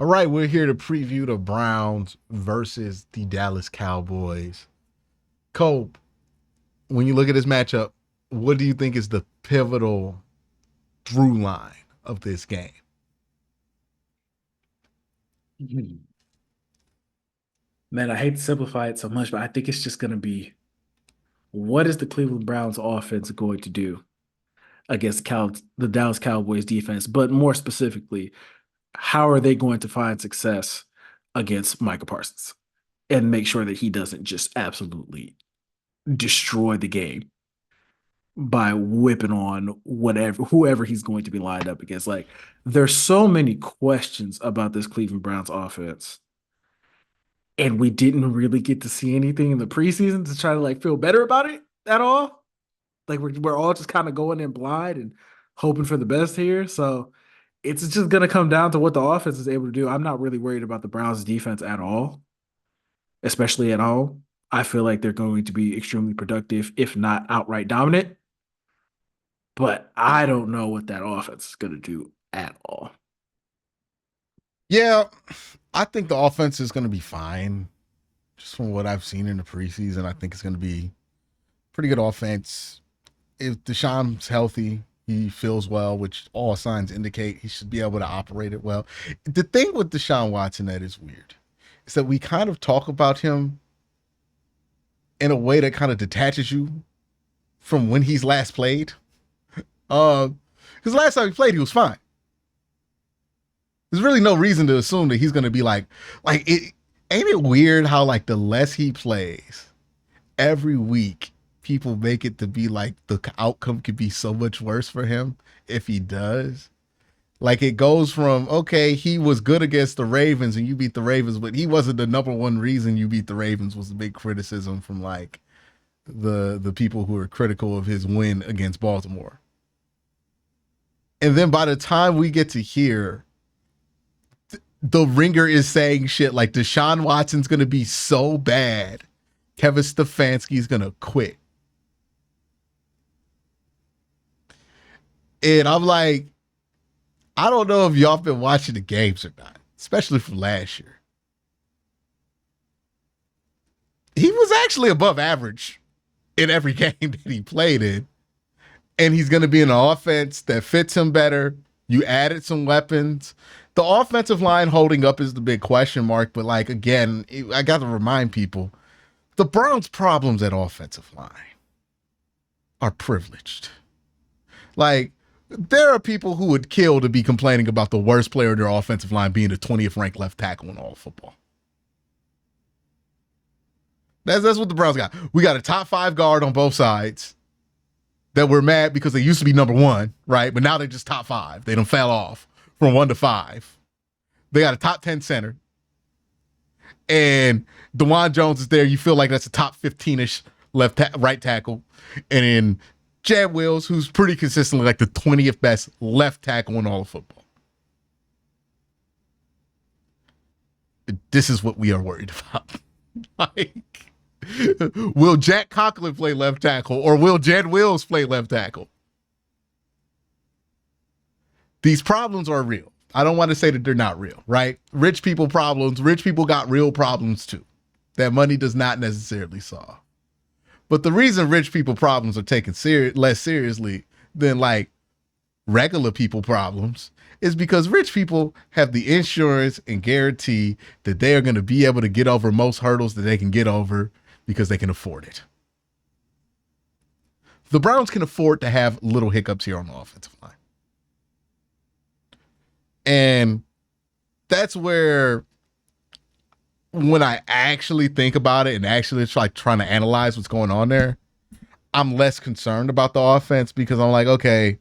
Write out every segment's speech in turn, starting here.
All right, we're here to preview the Browns versus the Dallas Cowboys. Cole, when you look at this matchup, what do you think is the pivotal through line of this game? Mhm. Man, I hate to simplify it so much, but I think it's just going to be what is the Cleveland Browns offense going to do against the Dallas Cowboys defense? But more specifically, how are they going to find success against Micah Parsons and make sure that he doesn't just absolutely destroy the game by whipping on whoever he's going to be lined up against? Like, there's so many questions about this Cleveland Browns offense, and we didn't really get to see anything in the preseason to try to like feel better about it at all. Like we're all just kind of going in blind and hoping for the best here. So it's just gonna come down to what the offense is able to do. I'm not really worried about the Browns defense at all, especially at all. I feel like they're going to be extremely productive, if not outright dominant. But I don't know what that offense is gonna do at all. Yeah, I think the offense is going to be fine. Just from what I've seen in the preseason, I think it's going to be pretty good offense. If Deshaun's healthy, he feels well, which all signs indicate he should be able to operate it well. The thing with Deshaun Watson that is weird is that we kind of talk about him in a way that kind of detaches you from when he's last played. Because last time he played, he was fine. There's really no reason to assume that he's going to be like it. Ain't it weird how like the less he plays every week, people make it to be like the outcome could be so much worse for him if he does. Like it goes from okay, he was good against the Ravens and you beat the Ravens, but he wasn't the number one reason you beat the Ravens. Was the big criticism from like the people who are critical of his win against Baltimore. And then by the time we get to here, the ringer is saying shit like Deshaun Watson's gonna be so bad, Kevin Stefanski's gonna quit. And I'm like, I don't know if y'all been watching the games or not, especially from last year. He was actually above average in every game that he played in. And he's going to be in an offense that fits him better. You added some weapons. The offensive line holding up is the big question mark. But, like, again, I got to remind people the Browns' problems at offensive line are privileged. Like, there are people who would kill to be complaining about the worst player in their offensive line being the 20th ranked left tackle in all of football. That's what the Browns got. We got a top 5 guard on both sides that we're mad because they used to be number 1, right? But now they're just top 5. They don't fell off from 1 to 5. They got a top 10 center. And DeJuan Jones is there. You feel like that's a top 15-ish right tackle. And then Chad Wills, who's pretty consistently like the 20th best left tackle in all of football. This is what we are worried about. Like, will Jack Conklin play left tackle or will Jed Wills play left tackle? These problems are real. I don't want to say that they're not real, right? Rich people problems. Rich people got real problems too that money does not necessarily solve. But the reason rich people problems are taken less seriously than like regular people problems is because rich people have the insurance and guarantee that they are going to be able to get over most hurdles that they can get over because they can afford it. The Browns can afford to have little hiccups here on the offensive line. And that's where when I actually think about it and actually try trying to analyze what's going on there, I'm less concerned about the offense because I'm like, okay,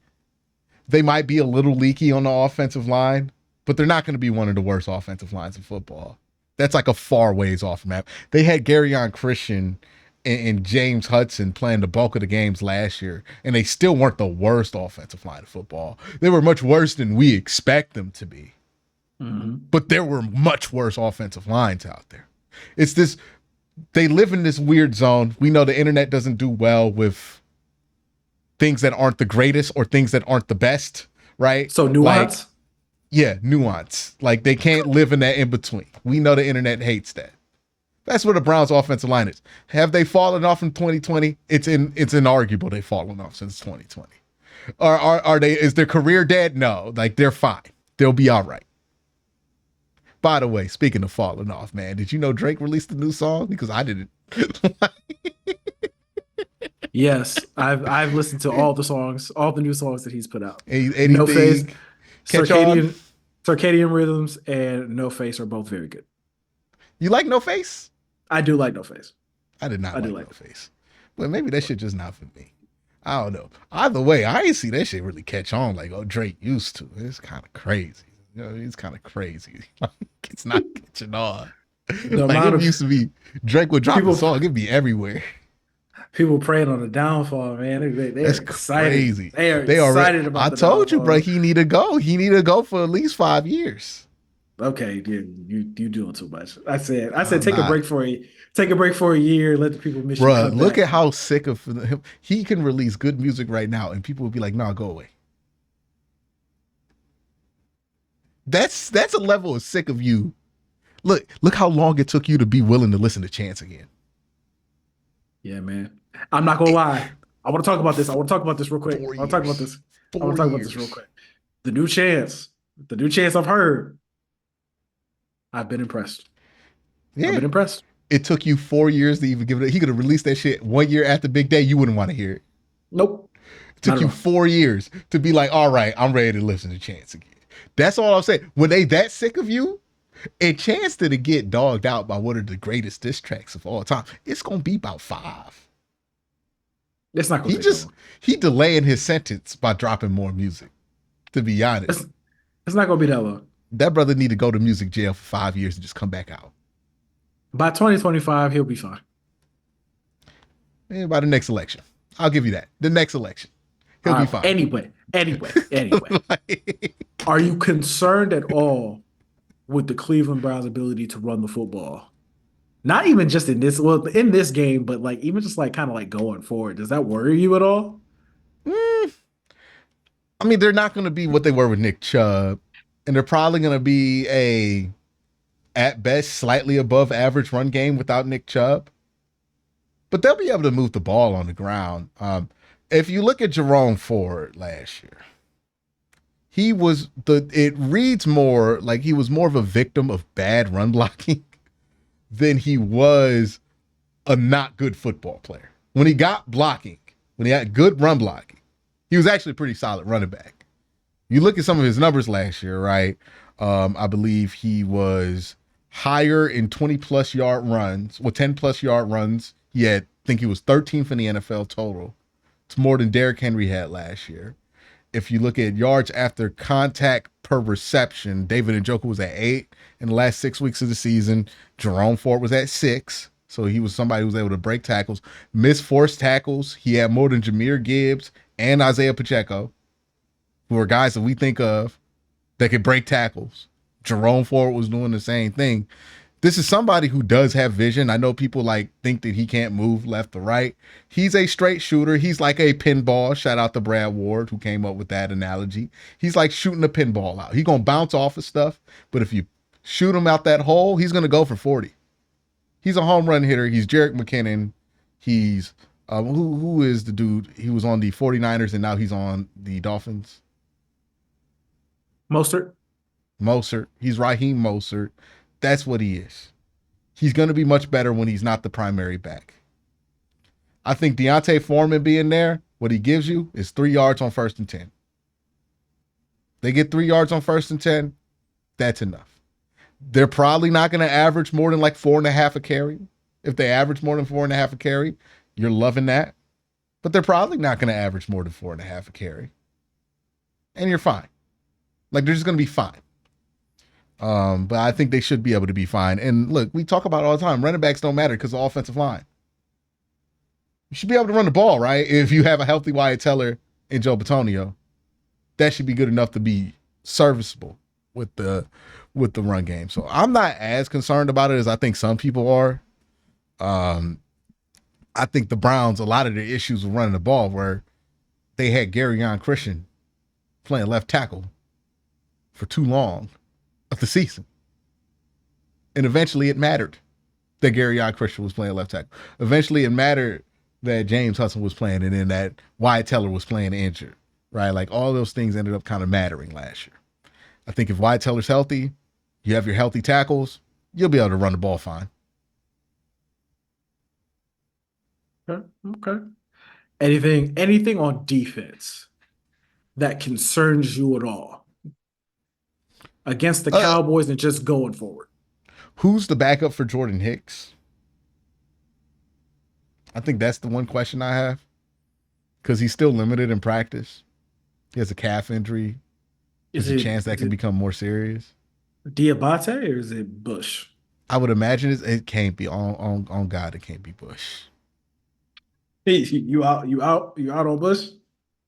they might be a little leaky on the offensive line, but they're not going to be one of the worst offensive lines in football. That's like a far ways off map. They had Garrett Christian and James Hudson playing the bulk of the games last year, and they still weren't the worst offensive line of football. They were much worse than we expect them to be. Mm-hmm. But there were much worse offensive lines out there. It's this, they live in this weird zone. We know the internet doesn't do well with things that aren't the greatest or things that aren't the best, right? So Like, nuance. Yeah, nuance. Like they can't live in that in between. We know the internet hates that. That's where the Browns offensive line is. Have they fallen off in 2020? It's inarguable they've fallen off since 2020. Are they, is their career dead? No. Like they're fine. They'll be all right. By the way, speaking of falling off, man, did you know Drake released a new song? Because I didn't. Yes, I've listened to all the songs, all the new songs that he's put out. No Face, Anything catch on? Circadian Circadian Rhythms, and No Face are both very good. You like No Face? I do like No Face. I did not I do like like No Face. But maybe that shit just not for me. I don't know. Either way, I ain't see that shit really catch on like Drake used to. It's kind of crazy. You know, it's kind of crazy. Like, it's not catching on. the Like amount it of used to be Drake would drop a people song, it'd be everywhere. people praying on the downfall, man. They're That's excited. crazy. They are They already excited I about the told you, bro, downfall. he need to go. He need to go for at least 5 years. Okay, yeah, you doing too much. I said I'm not. take a break for a year, let the people miss you, Bruh, come look back. at how sick of him. He can release good music right now, and people will be like, "Nah, go away." That's a level of sick of you. Look how long it took you to be willing to listen to Chance again. Yeah, man. I'm not gonna lie. I want to talk about this. I want to talk about this real quick. Four I want to talk about years. this. I want Four to talk about this real years. quick. The new chance. The new chance I've heard. I've been impressed. I've Yeah. been impressed. It took you 4 years to even give it. He could have released that shit 1 year after Big Day. You wouldn't want to hear it. Nope. It Not took at you all. 4 years to be like, all right, I'm ready to listen to Chance again. That's all I'm saying. When they that sick of you, and Chance to get dogged out by one of the greatest diss tracks of all time, it's gonna be about 5. It's not gonna He take that just long. he delaying his sentence by dropping more music. To be It's, honest, it's not gonna be that long. that brother need to go to music jail for 5 years and just come back out. By 2025, he'll be fine. By the next election, I'll give you that. The next election, he'll be fine. Anyway. Like, Are you concerned at all with the Cleveland Browns' ability to run the football? Not even just in this game, but like even just like kind of like going forward. Does that worry you at all? mm, I mean, they're not going to be what they were with Nick Chubb, and they're probably going to be a at best slightly above average run game without Nick Chubb. But they'll be able to move the ball on the ground. If you look at Jerome Ford last year, it reads more like he was more of a victim of bad run blocking than he was a not good football player. When he got blocking, when he had good run blocking, he was actually a pretty solid running back. You look at some of his numbers last year, right? I believe he was higher in 20 plus yard runs, 10 plus yard runs. I think he was 13th in the NFL total. It's more than Derrick Henry had last year. If you look at yards after contact per reception, David Njoku was at 8 in the last 6 weeks of the season. Jerome Ford was at 6. So he was somebody who was able to break tackles. Missed forced tackles. He had more than Jahmyr Gibbs and Isaiah Pacheco, who are guys that we think of that could break tackles. Jerome Ford was doing the same thing. This is somebody who does have vision. I know people like think that he can't move left or right. He's a straight shooter. He's like a pinball. Shout out to Brad Ward who came up with that analogy. He's like shooting a pinball out. He's going to bounce off of stuff, but if you shoot him out that hole, he's going to go for 40. He's a home run hitter. He's Jerick McKinnon. He's who is the dude? He was on the 49ers and now he's on the Dolphins. Mostert. Mostert. He's Raheem Mostert. That's what he is. He's going to be much better when he's not the primary back. I think Deontay Foreman being there, what he gives you is 3 yards on 1st and 10. They get 3 yards on 1st and 10. That's enough. They're probably not going to average more than like 4.5 a carry. If they average more than 4.5 a carry, you're loving that. But they're probably not going to average more than 4.5 a carry. And you're fine. Like they're just going to be fine. But I think they should be able to be fine. And look, we talk about it all the time. Running backs don't matter because of the offensive line. You should be able to run the ball, right? If you have a healthy Wyatt Teller and Joe Bitonio, that should be good enough to be serviceable with the run game. So I'm not as concerned about it as I think some people are. I think the Browns, a lot of their issues with running the ball where they had Garrett Christian playing left tackle for too long of the season. And eventually it mattered that Gary Christian was playing left tackle. Eventually it mattered that James Hudson was playing and then that Wyatt Teller was playing injured, right? Like all those things ended up kind of mattering last year. I think if Wyatt Teller's healthy, you have your healthy tackles, you'll be able to run the ball fine. Okay. Anything on defense that concerns you at all against the Cowboys and just going forward? Who's the backup for Jordan Hicks? I think that's the one question I have because he's still limited in practice. He has a calf injury. There's a chance that can become more serious. Diabate or is it Bush? I would imagine it can't be on God. It can't be Bush. Hey, you out on Bush?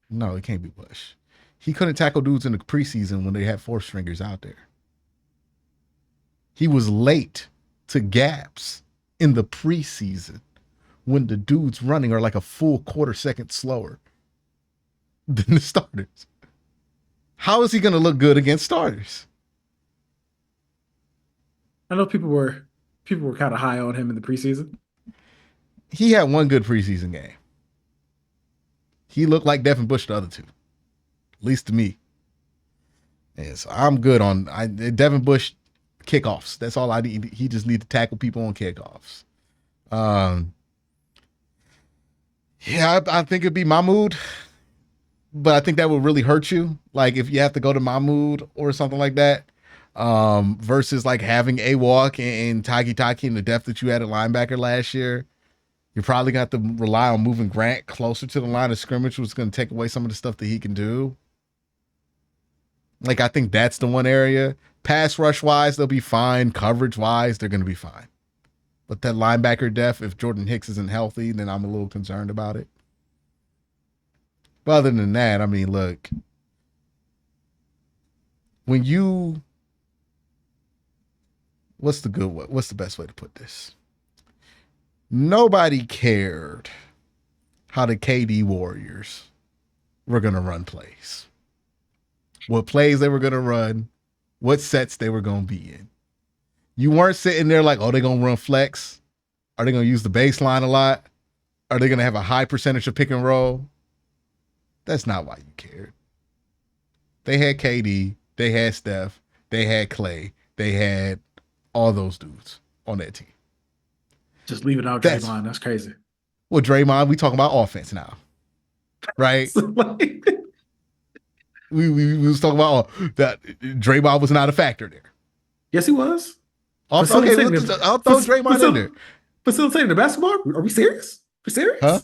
No, it can't be Bush. He couldn't tackle dudes in the preseason when they had 4 stringers out there. He was late to gaps in the preseason when the dudes running are like a full quarter second slower than the starters. How is he going to look good against starters? I know people were kind of high on him in the preseason. He had one good preseason game. He looked like Devin Bush the other 2, at least to me. And so I'm good on Devin Bush kickoffs. That's all I need. He just need to tackle people on kickoffs. Yeah, I think it'd be Mahmoud, but I think that would really hurt you. Like if you have to go to Mahmoud or something like that, versus like having a walk and Taki and the depth that you had at linebacker last year. You're probably going to have to rely on moving Grant closer to the line of scrimmage, which is going to take away some of the stuff that he can do. Like, I think that's the one area. Pass rush wise, they'll be fine. Coverage wise, they're going to be fine. But that linebacker depth, if Jordan Hicks isn't healthy, then I'm a little concerned about it. But other than that, I mean, look, what's the best way to put this? Nobody cared how the KD Warriors were going to run plays. What plays they were going to run, what sets they were going to be in. You weren't sitting there like, oh, they're going to run flex. Are they going to use the baseline a lot? Are they going to have a high percentage of pick and roll? That's not why you cared. They had KD, they had Steph, they had Clay, they had all those dudes on that team. Just leave it out, Draymond. That's crazy. Well, Draymond, we talking about offense now, right? we was talking about that Draymond was not a factor there. Yes, he was. I'll throw Draymond in there. Facilitating the basketball? Are we serious? We serious? Huh?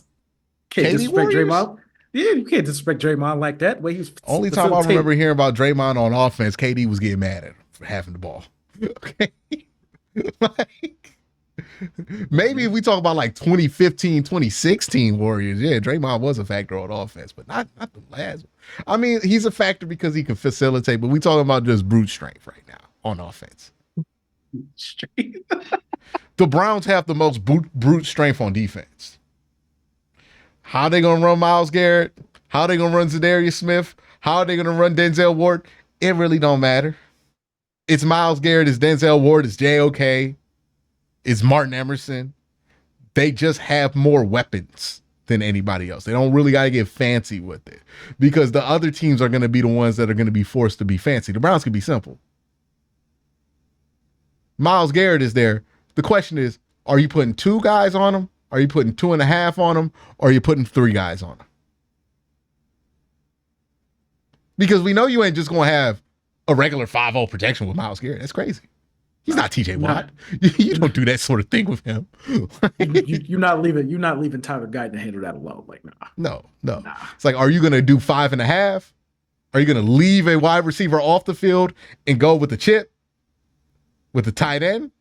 Can't disrespect Draymond. Yeah, you can't disrespect Draymond like that. Way he was only time I remember hearing about Draymond on offense, KD was getting mad at him for having the ball. Okay. Maybe if we talk about like 2015, 2016 Warriors, yeah, Draymond was a factor on offense, but not the last one. I mean, he's a factor because he can facilitate, but we talking about just brute strength right now on offense. The Browns have the most brute strength on defense. How they going to run Myles Garrett? How they going to run Zadarius Smith? How are they going to run Denzel Ward? It really don't matter. It's Myles Garrett, it's Denzel Ward, it's JOK. Is Martin Emerson. They just have more weapons than anybody else. They don't really got to get fancy with it because the other teams are going to be the ones that are going to be forced to be fancy. The Browns can be simple. Myles Garrett is there. The question is, are you putting 2 guys on him? Are you putting 2.5 on him? Or are you putting 3 guys on him? Because we know you ain't just going to have a regular 5-0 protection with Myles Garrett. That's crazy. He's not TJ Watt. You don't do that sort of thing with him. You're not leaving Tyler Guyton to handle that alone. Like, nah. No. Nah. It's like, are you going to do 5.5? Are you going to leave a wide receiver off the field and go with the chip, with the tight end?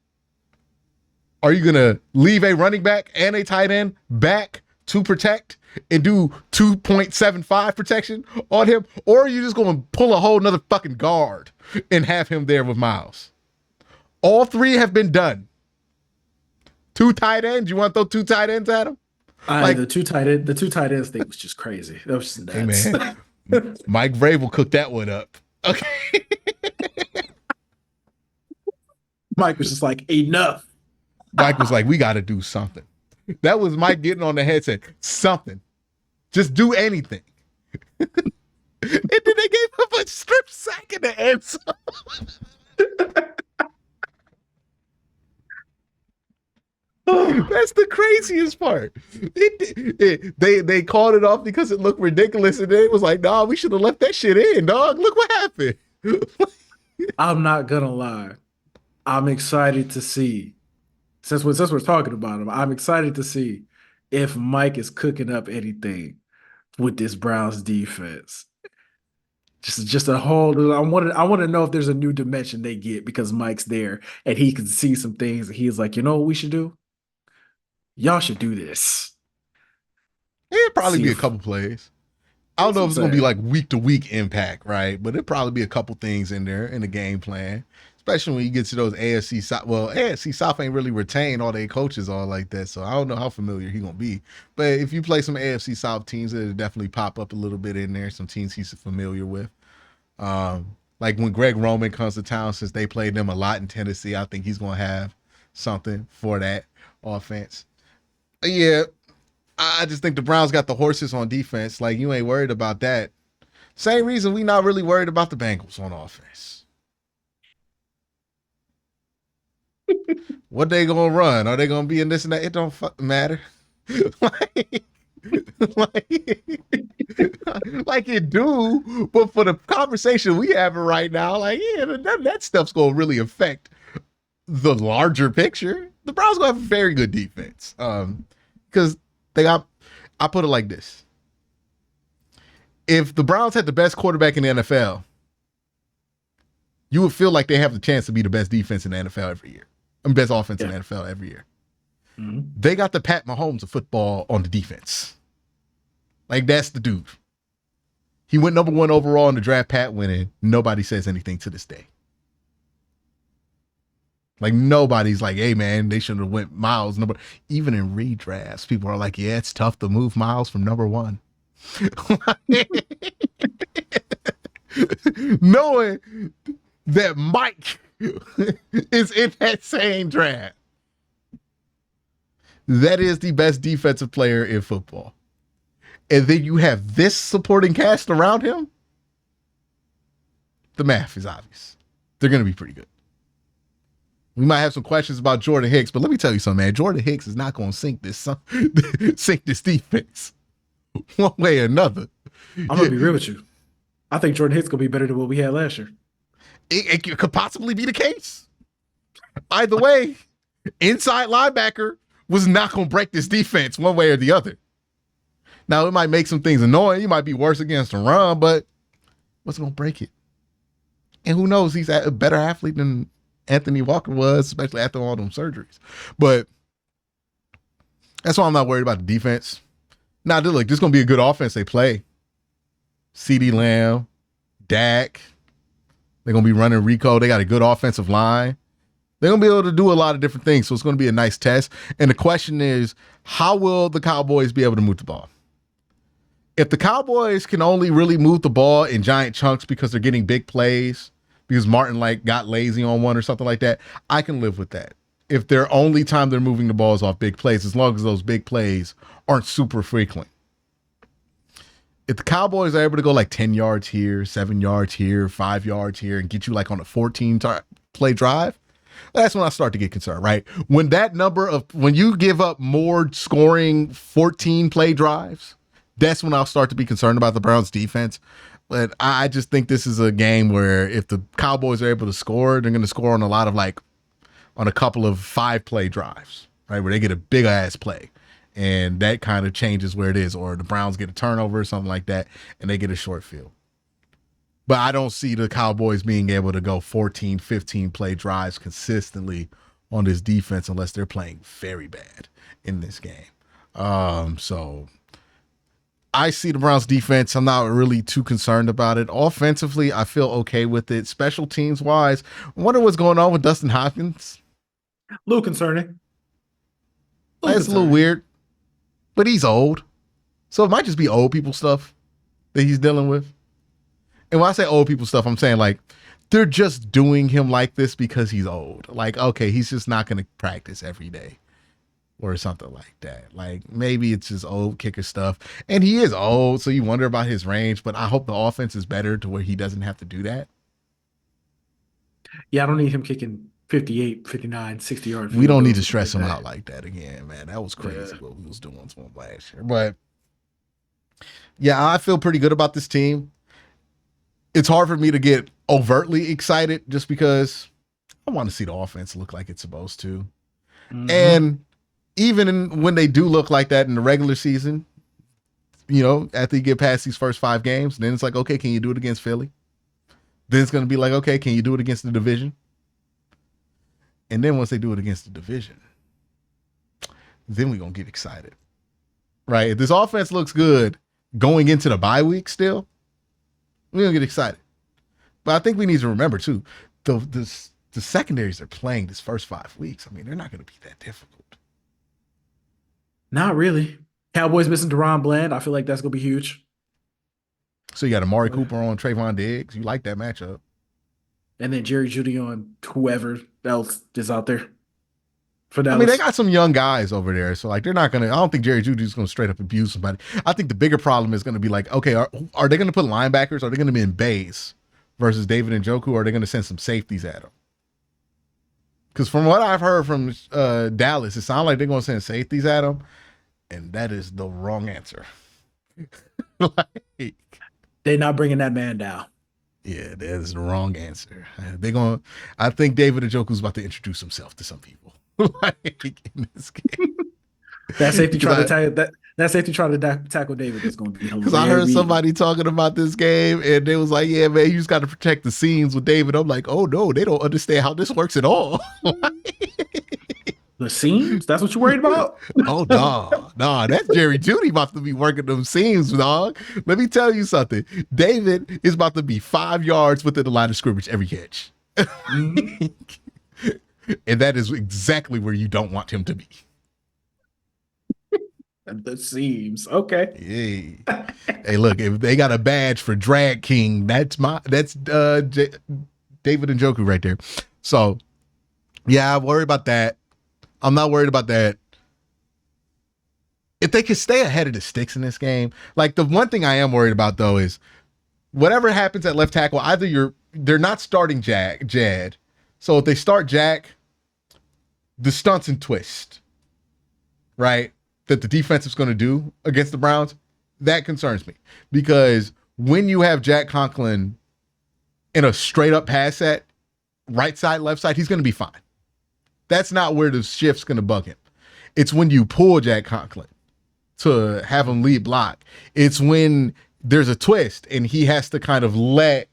Are you going to leave a running back and a tight end back to protect and do 2.75 protection on him? Or are you just going to pull a whole nother fucking guard and have him there with Myles? All 3 have been done. 2 tight ends. You want to throw 2 tight ends at him? The two tight ends thing was just crazy. That was just nuts. Hey man, Mike Vrabel cooked that one up. Okay. Mike was just like, enough. Mike was like, we got to do something. That was Mike getting on the headset. Something. Just do anything. And then they gave him a strip sack in the end zone. That's the craziest part. They called it off because it looked ridiculous, and then it was like, nah, we should have left that shit in, dog. Look what happened. I'm not gonna lie. I'm excited to see, since we're talking about him, I'm excited to see if Mike is cooking up anything with this Browns defense. Just a whole. I want to know if there's a new dimension they get because Mike's there and he can see some things. And he's like, you know what we should do? Y'all should do this. It'd probably See be a if couple plays. I don't that's know what if I'm it's gonna be saying. like week to week impact, right? But it'd probably be a couple things in there in the game plan, especially when you get to those AFC South. Well, AFC South ain't really retained all their coaches all like that, so I don't know how familiar he gonna be. But if you play some AFC South teams, it'll definitely pop up a little bit in there. Some teams he's familiar with. Like when Greg Roman comes to town, since they played them a lot in Tennessee, I think he's gonna have something for that offense. Yeah, I just think the Browns got the horses on defense. Like you ain't worried about that. Same reason we not really worried about the Bengals on offense. What they gonna run? Are they gonna be in this and that? It don't matter. like, like, like it do, but for the conversation we having right now, like yeah, that stuff's gonna really affect the larger picture. The Browns gonna have a very good defense. Because they got. I put it like this: if the Browns had the best quarterback in the NFL, you would feel like they have the chance to be the best defense in the NFL every year. I mean, best offense in Yeah. the NFL every year. Mhm. They got the Pat Mahomes of football on the defense. Like that's the dude. He went number 1 overall in the draft. Pat winning. Nobody says anything to this day. Like nobody's like, hey man, they should have went Miles number. Even in redrafts, people are like, yeah, it's tough to move Miles from number 1. Knowing that Mike is in that same draft. That is the best defensive player in football. And then you have this supporting cast around him. The math is obvious. They're going to be pretty good. We might have some questions about Jordan Hicks, but let me tell you something, man. Jordan Hicks is not going to sink this defense one way or another. I'm gonna be real with you. I think Jordan Hicks gonna be better than what we had last year. It could possibly be the case. Either way, inside linebacker was not going to break this defense one way or the other. Now, it might make some things annoying. You might be worse against the run, but what's going to break it? And who knows? He's a better athlete than Anthony Walker was, especially after all them surgeries. But that's why I'm not worried about the defense. Now, look, this is going to be a good offense they play. CeeDee Lamb, Dak. They're going to be running Rico. They got a good offensive line. They're going to be able to do a lot of different things. So it's going to be a nice test. And the question is, how will the Cowboys be able to move the ball? If the Cowboys can only really move the ball in giant chunks because they're getting big plays, because Martin got lazy on one or something like that, I can live with that. If their only time they're moving the ball is off big plays, as long as those big plays aren't super frequent. If the Cowboys are able to go like 10 yards here, 7 yards here, 5 yards here, and get you like on a 14 play drive, that's when I start to get concerned, right? When you give up more scoring 14 play drives, that's when I'll start to be concerned about the Browns defense. But I just think this is a game where if the Cowboys are able to score, they're going to score on on a couple of 5-play drives, right? Where they get a big ass play. And that kind of changes where it is. Or the Browns get a turnover or something like that, and they get a short field. But I don't see the Cowboys being able to go 14, 15-play drives consistently on this defense unless they're playing very bad in this game. So I see the Browns defense. I'm not really too concerned about it. Offensively, I feel okay with it. Special teams wise, I wonder what's going on with Dustin Hopkins. A little concerning. That's a little weird, but he's old. So it might just be old people stuff that he's dealing with. And when I say old people stuff, I'm saying like they're just doing him like this because he's old. Like, okay, he's just not going to practice every day or something like that. Like, maybe it's just old kicker stuff. And he is old, so you wonder about his range, but I hope the offense is better to where he doesn't have to do that. Yeah, I don't need him kicking 58, 59, 60-yard We field don't need goals to or something stress like him that. out like that again, man. That was Yeah. crazy what we was doing to him last year. But yeah, I feel pretty good about this team. It's hard for me to get overtly excited just because I want to see the offense look like it's supposed to. Mm-hmm. And even when they do look like that in the regular season, after you get past these first 5 games, then it's like, okay, can you do it against Philly? Then it's going to be like, okay, can you do it against the division? And then once they do it against the division, then we're going to get excited. Right? If this offense looks good going into the bye week still, we're going to get excited. But I think we need to remember, too, the secondaries are playing this first 5 weeks. I mean, they're not going to be that difficult. Not really. Cowboys missing Deron Bland. I feel like that's gonna be huge. So you got Amari Cooper on Trayvon Diggs. You like that matchup. And then Jerry Jeudy on whoever else is out there for I mean, they Dallas. got some young guys over there. So, like, they're not going to, I don't think Jerry Judy's going to straight up abuse somebody. I think the bigger problem is going to be like, okay, are they going to put linebackers? Are they going to be in base versus David Njoku? Or are they going to send some safeties at him? Because from what I've heard from Dallas, it sounds like they're going to send safeties at him. And that is the wrong answer. Like, They're not bringing that man down. yeah, that is the wrong answer. I think David Njoku's about to introduce himself to some people. Like, in this game. That safety trying to Because tackle that safety trying to tackle David is going to be hilarious. I heard somebody talking about this game and they was like, yeah, man, you just got to protect the scenes with David. I'm like, oh, no, they don't understand how this works at all. The seams? That's what you're worried about? Oh, no, that's Jerry Jeudy about to be working them seams, dog. Let me tell you something. David is about to be 5 yards within the line of scrimmage every catch. Mm-hmm. And that is exactly where you don't want him to be. The seams. Okay. Hey, hey, look, if they got a badge for Drag King, that's David Njoku right there. So, yeah, I worry about that. I'm not worried about that. If they could stay ahead of the sticks in this game, like the one thing I am worried about though is whatever happens at left tackle, they're not starting Jad. So if they start Jack, the stunts and twist, right, that the defense is going to do against the Browns, that concerns me. Because when you have Jack Conklin in a straight up pass set, right side, left side, he's going to be fine. That's not where the shift's going to bug him. It's when you pull Jack Conklin to have him lead block. It's when there's a twist and he has to kind of let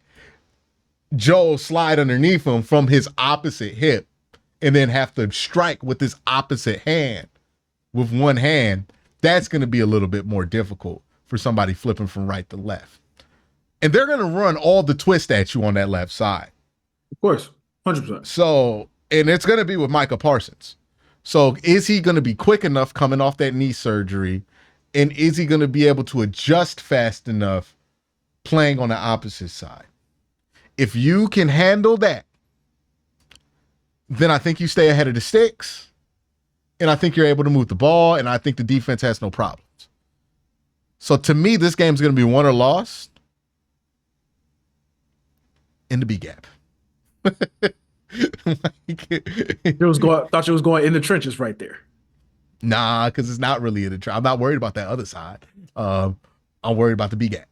Joe slide underneath him from his opposite hip and then have to strike with his opposite hand with one hand. That's going to be a little bit more difficult for somebody flipping from right to left. And they're going to run all the twist at you on that left side. Of course. 100%. So, and it's going to be with Micah Parsons. So is he going to be quick enough coming off that knee surgery? And is he going to be able to adjust fast enough playing on the opposite side? If you can handle that, then I think you stay ahead of the sticks. And I think you're able to move the ball. And I think the defense has no problems. So to me, this game's going to be won or lost in the B gap. Thought you was going in the trenches right there. Nah, because it's not really in the I'm not worried about that other side. I'm worried about the B gap.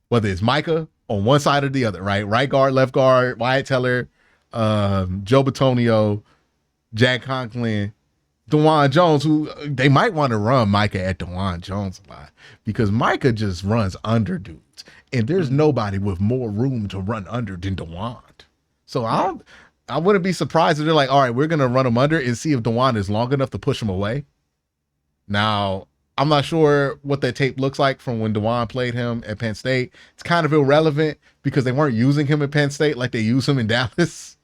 Whether it's Micah on one side or the other, right? Right guard, left guard, Wyatt Teller, Joe Bitonio, Jack Conklin, DeJuan Jones, who they might want to run Micah at DeJuan Jones a lot because Micah just runs under dudes. And there's nobody with more room to run under than DeJuan. So I wouldn't be surprised if they're like, all right, we're going to run him under and see if DeJuan is long enough to push him away. Now, I'm not sure what that tape looks like from when DeJuan played him at Penn State. It's kind of irrelevant because they weren't using him at Penn State like they use him in Dallas.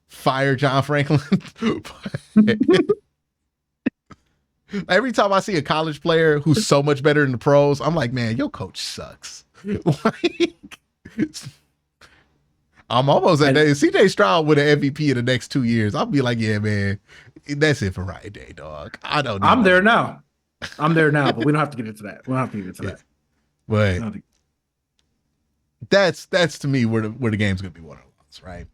Fire John Franklin. Every time I see a college player who's so much better than the pros, I'm like, man, your coach sucks. Like, I'm almost at And that. CJ Stroud with an MVP in the next 2 years. I'll be like, yeah, man, that's it for Ryan Day, dog. I don't need I'm no. there now. I'm there now, but we don't have to get into that. We don't have to get into Yeah, that. but I don't think- that's to me where the game's gonna be won or lost, right?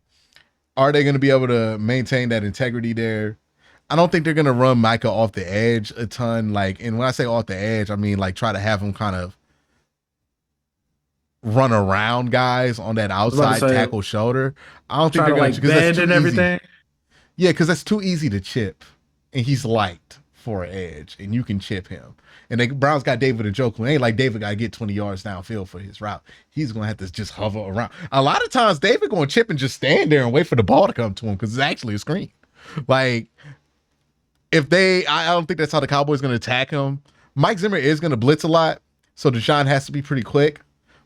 Are they gonna be able to maintain that integrity there? I don't think they're gonna run Micah off the edge a ton. Like, and when I say off the edge, I mean like try to have him kind of run around guys on that I was about to outside say, tackle shoulder. I don't think try they're to gonna like because that's bend too and easy. everything. Yeah, because that's too easy to chip, and he's light for an edge, and you can chip him. And they Browns got David Njoku. It ain't like David got to get 20 yards downfield for his route. He's gonna have to just hover around. A lot of times, David gonna chip and just stand there and wait for the ball to come to him because it's actually a screen. Like if I don't think that's how the Cowboys gonna attack him. Mike Zimmer is gonna blitz a lot, so Deshaun has to be pretty quick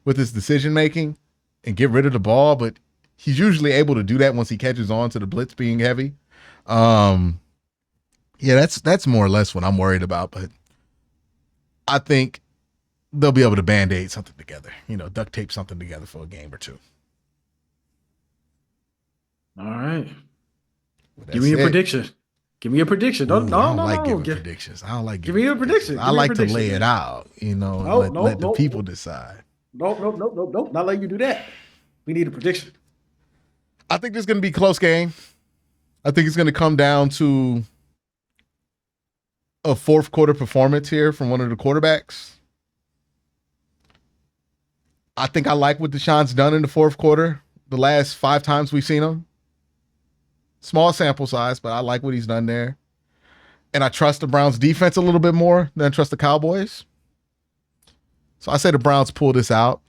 with his decision making and get rid of the ball. But he's usually able to do that once he catches on to the blitz being heavy. Yeah, that's more or less what I'm worried about. But I think they'll be able to band-aid something together, duct tape something together for a game or two. All right. But Give me a it. prediction. Give me a prediction. Ooh, No, I don't no, like no. giving predictions. I don't like Give giving me a predictions. prediction. I Give me a like to prediction, lay it man. out, No, and no, let the no, people no. decide. Nope. Not letting you do that. We need a prediction. I think there's going to be a close game. I think it's going to come down to a fourth quarter performance here from one of the quarterbacks. I think I like what Deshaun's done in the fourth quarter. The last 5 times we've seen him. Small sample size, but I like what he's done there. And I trust the Browns defense a little bit more than I trust the Cowboys. So I say the Browns pull this out.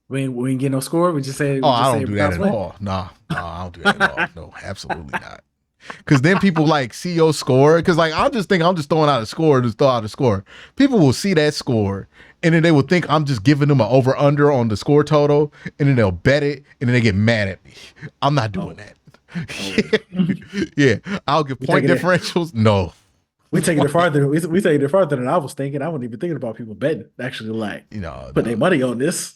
We ain't get no score. We just say Oh, I don't do that Browns at win. all. No, I don't do that at all. No, absolutely not. Because then people like see your score. Because like I'm just throwing out a score, just throw out a score. People will see that score, and then they will think I'm just giving them an over under on the score total, and then they'll bet it, and then they get mad at me. I'm not doing that. Yeah, I'll give point differentials. No, we taking it farther. We taking it farther than I was thinking. I wasn't even thinking about people betting. Actually, like put their money on this.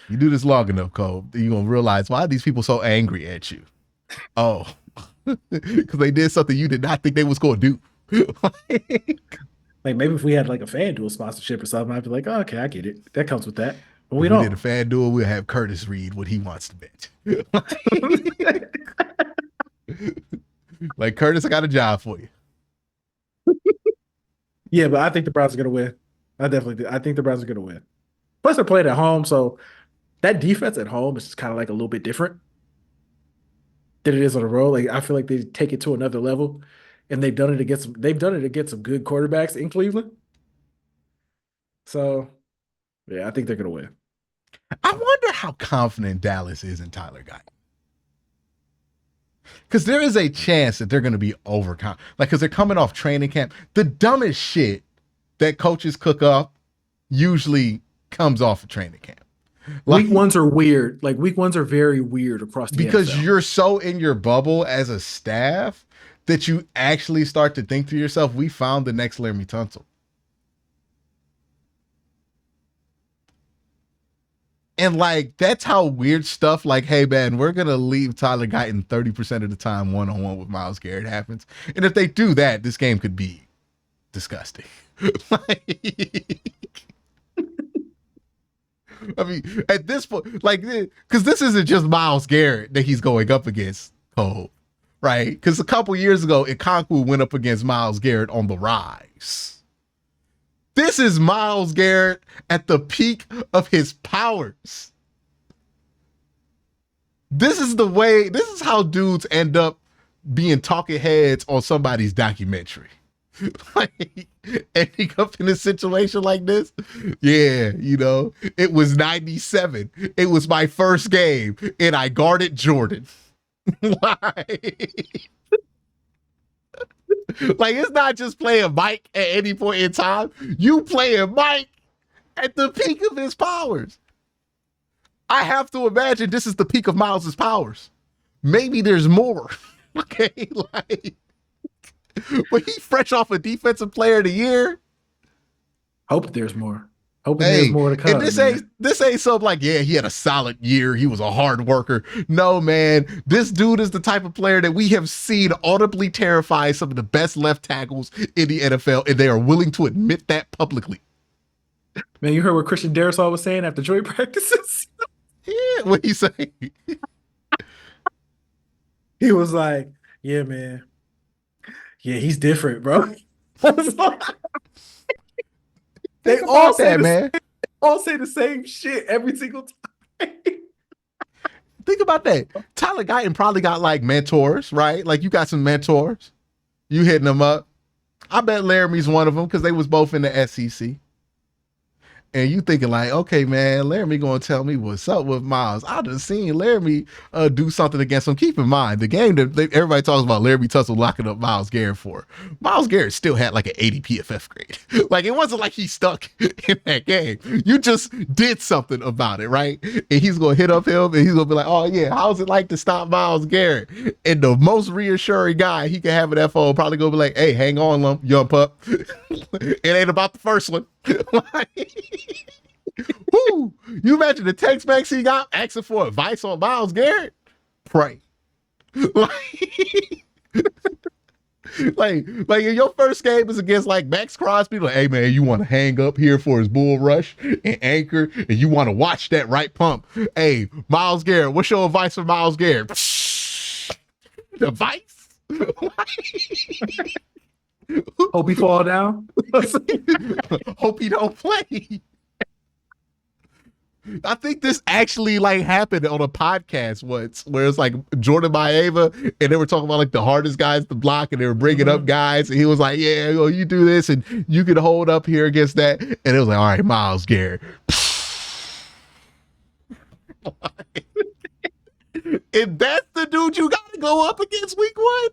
You do this long enough, Cole, you're gonna realize why are these people so angry at you. Oh, because they did something you did not think they was gonna do. Like maybe if we had like a FanDuel sponsorship or something, I'd be like, oh, okay, I get it. That comes with that. But we if don't. We did a FanDuel, we'll have Curtis read what he wants to bet. Like Curtis, I got a job for you. Yeah, but I think the Browns are gonna win. I definitely do. I think the Browns are gonna win. Plus, they're playing at home, so that defense at home is just kind of like a little bit different than it is on the road. Like I feel like they take it to another level, and they've done it against some good quarterbacks in Cleveland. So, yeah, I think they're gonna win. I wonder how confident Dallas is in Tyler Guyton. Because there is a chance that they're going to be overconfident. Like, because they're coming off training camp. The dumbest shit that coaches cook up usually comes off of training camp. Like, week ones are weird. Like week ones are very weird across the because NFL. You're so in your bubble as a staff that you actually start to think to yourself, we found the next Laremy Tunsil. And like, that's how weird stuff like, hey man, we're going to leave Tyler Guyton 30% of the time one-on-one with Myles Garrett happens. And if they do that, this game could be disgusting. I mean, at this point, like, because this isn't just Myles Garrett that he's going up against, Cole, right? Because a couple years ago, QnCOLB went up against Myles Garrett on the rise. This is Myles Garrett at the peak of his powers. This is how dudes end up being talking heads on somebody's documentary. Like, ending up in a situation like this. Yeah, it was 97. It was my first game, and I guarded Jordan. Like, it's not just playing Mike at any point in time. You playing Mike at the peak of his powers. I have to imagine this is the peak of Myles' powers. Maybe there's more. Okay, like, but he's fresh off a defensive player of the year. Hope there's more. Hoping there's Hey, more to and come, man. this ain't something like, yeah, he had a solid year. He was a hard worker. No, man. This dude is the type of player that we have seen audibly terrify some of the best left tackles in the NFL, and they are willing to admit that publicly. Man, you heard what Christian Darrisaw was saying after joint practices? Yeah, what he say? He was like, "Yeah, man. Yeah, he's different, bro." They Think about that, man. all say the same shit every single time. Think about that. Tyler Guyton probably got like mentors, right? Like you got some mentors. You hitting them up. I bet Laramie's one of them because they was both in the SEC. And you thinking like, okay, man, Laramie gonna tell me what's up with Miles. I done seen Laramie do something against him. Keep in mind, the game that everybody talks about Laramie Tussle locking up Myles Garrett for. Myles Garrett still had like an 80 PFF grade. Like it wasn't like he stuck in that game. You just did something about it, right? And he's gonna hit up him and he's gonna be like, oh yeah, how's it like to stop Myles Garrett? And the most reassuring guy he can have at that phone probably gonna be like, hey, hang on, young pup. It ain't about the first one. Woo! You imagine the text backs he got asking for advice on Myles Garrett? Pray. like your first game is against like Max Crosby. Like, hey man, you want to hang up here for his bull rush and anchor, and you want to watch that right pump. Hey, Myles Garrett, what's your advice for Myles Garrett? Advice? Hope he fall down. Hope he don't play. I think this actually like happened on a podcast once where it's like Jordan Maeva and they were talking about like the hardest guys to block and they were bringing up guys and he was like, yeah, well, you do this and you can hold up here against that. And it was like, all right, Myles Garrett. And that's the dude you got to go up against week one.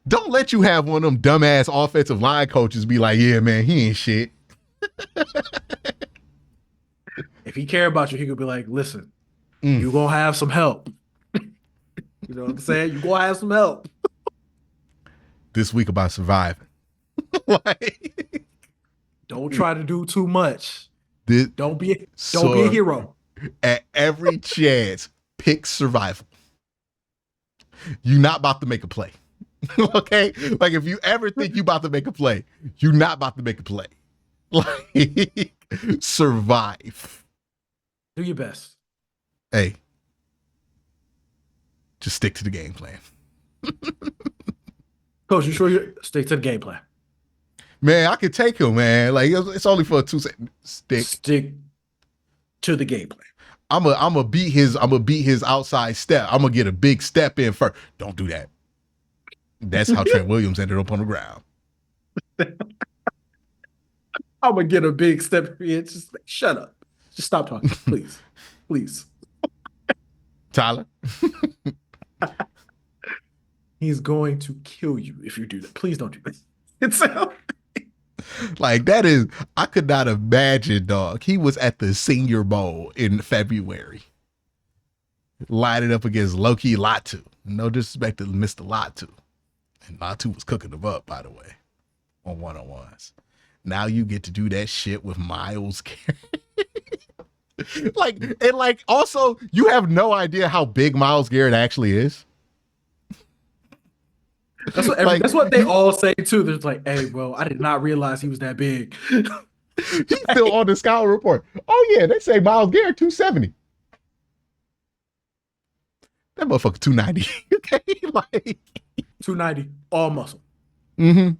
Don't let you have one of them dumbass offensive line coaches be like, yeah, man, he ain't shit. If he care about you, he could be like, listen, you gonna have some help. You know what I'm saying? You gonna have some help. This week about surviving. Don't try to do too much. Don't be a hero. At every chance, pick survival. You're not about to make a play. Okay? Like if you ever think you about to make a play, you're not about to make a play. Like survive. Do your best. Hey. Just stick to the game plan. Coach, you sure you stick to the game plan? Man, I could take him, man. Like it's only for a 2 second stick to the game plan. I'm gonna beat his outside step. I'm gonna get a big step in first. Don't do that. That's how Trent Williams ended up on the ground. I'm gonna get a big step in. Just like, shut up. Just stop talking, please. Please. Tyler. He's going to kill you if you do that. Please don't do this. It's like that is, I could not imagine, dog. He was at the Senior Bowl in February, lining up against Loki Latu. No disrespect to Mr. Latu. And Latu was cooking them up, by the way, on one-on-ones. Now you get to do that shit with Myles Garrett. Also, you have no idea how big Myles Garrett actually is. That's what they all say too. They're like, hey, bro, I did not realize he was that big. He's still on the scout report. Oh yeah, they say Myles Garrett 270. That motherfucker 290. Okay, like 290, all muscle. Mm-hmm.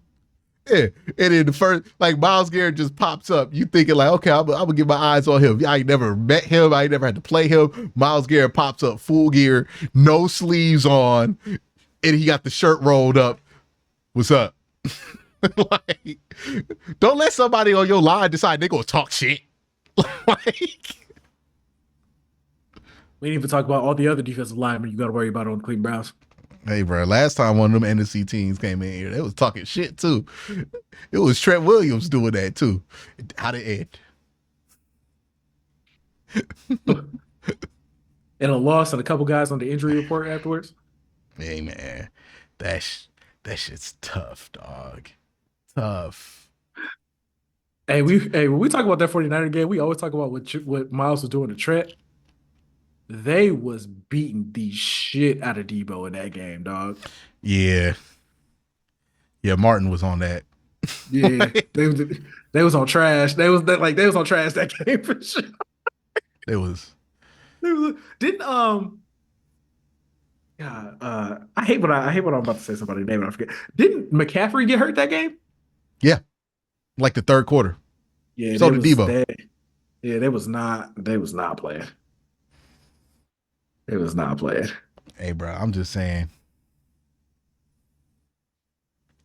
Yeah, and in the first, like Myles Garrett just pops up. You thinking like, okay, I'm gonna get my eyes on him. I ain't never met him. I ain't never had to play him. Myles Garrett pops up full gear, no sleeves on, and he got the shirt rolled up. What's up? Like, don't let somebody on your line decide they're gonna talk shit. Like, we didn't even talk about all the other defensive linemen you got to worry about on the Cleveland Browns. hey, bro, last time one of them NFC teams came in here, they was talking shit too. It was Trent Williams doing that too. How'd it end? And a loss and a couple guys on the injury report afterwards. Hey, man, that shit's tough, dog. Tough. When we talk about that 49er game, we always talk about what Miles was doing to Trent. They was beating the shit out of Debo in that game, dog. Yeah. Yeah, Martin was on that. Yeah, they was on trash. They was on trash that game for sure. It was. Didn't yeah, I hate when I'm about to say somebody's name and I forget. Didn't McCaffrey get hurt that game? Yeah, like the third quarter. Yeah, So did Debo. they was not playing. They was not playing. Hey, bro, I'm just saying.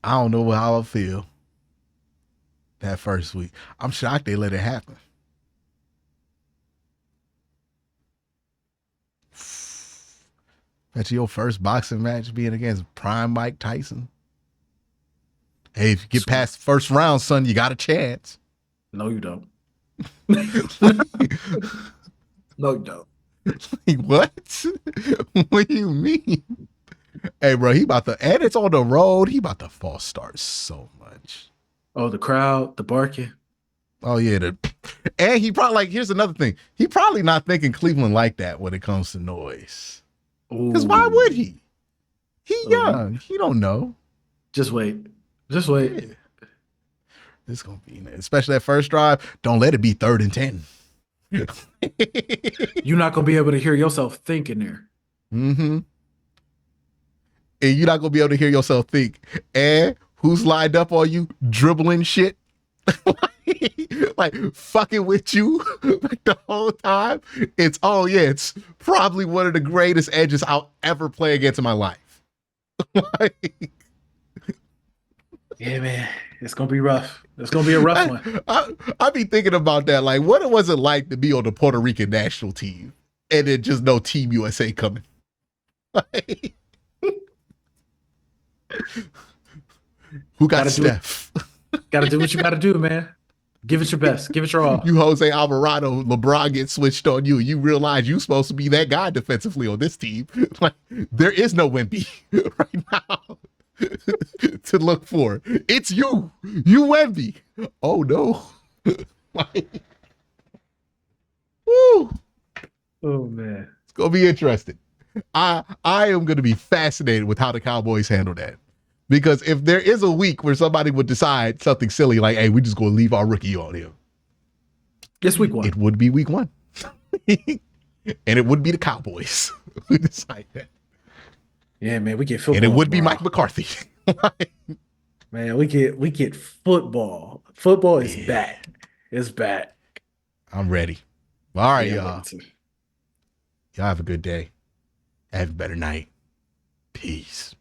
I don't know how I feel that first week. I'm shocked they let it happen. That's your first boxing match being against prime Mike Tyson. Hey, if you get past the first round, son, you got a chance. No, you don't. No, you don't. Like, what? What do you mean? Hey, bro, he about to, and it's on the road. He about to false start so much. Oh, the crowd, the barking. Oh yeah, and he probably like. Here's another thing. He probably not thinking Cleveland like that when it comes to noise. Because why Ooh. would he? He Oh, young. He don't know. just wait. Just wait. Yeah. This gonna be, especially that first drive. Don't let it be 3rd and 10. You're not gonna be able to hear yourself thinking there. Mm-hmm. And you're not gonna be able to hear yourself think. And who's lined up on you dribbling shit? Like fucking with you like the whole time. It's it's probably one of the greatest edges I'll ever play against in my life. Like, Yeah, man. It's gonna be rough. It's gonna be a rough one. I be thinking about that. Like, what was it like to be on the Puerto Rican national team and then just no Team USA coming? Like, who got Steph? Gotta do what you gotta do, man. Give it your best. Give it your all. You Jose Alvarado, LeBron gets switched on you. You realize you're supposed to be that guy defensively on this team. Like, there is no Wemby right now to look for. It's you. You Wemby. Oh no. Like, woo. Oh man. It's gonna be interesting. I am gonna be fascinated with how the Cowboys handle that. Because if there is a week where somebody would decide something silly like, hey, we just gonna leave our rookie on him. It's week 1. It would be week 1. And it would be the Cowboys who decide that. Yeah, man, we get football. And it would be Mike McCarthy. Man, we get football. Football is back. It's back. I'm ready. All right, Yeah, y'all. Y'all have a good day. Have a better night. Peace.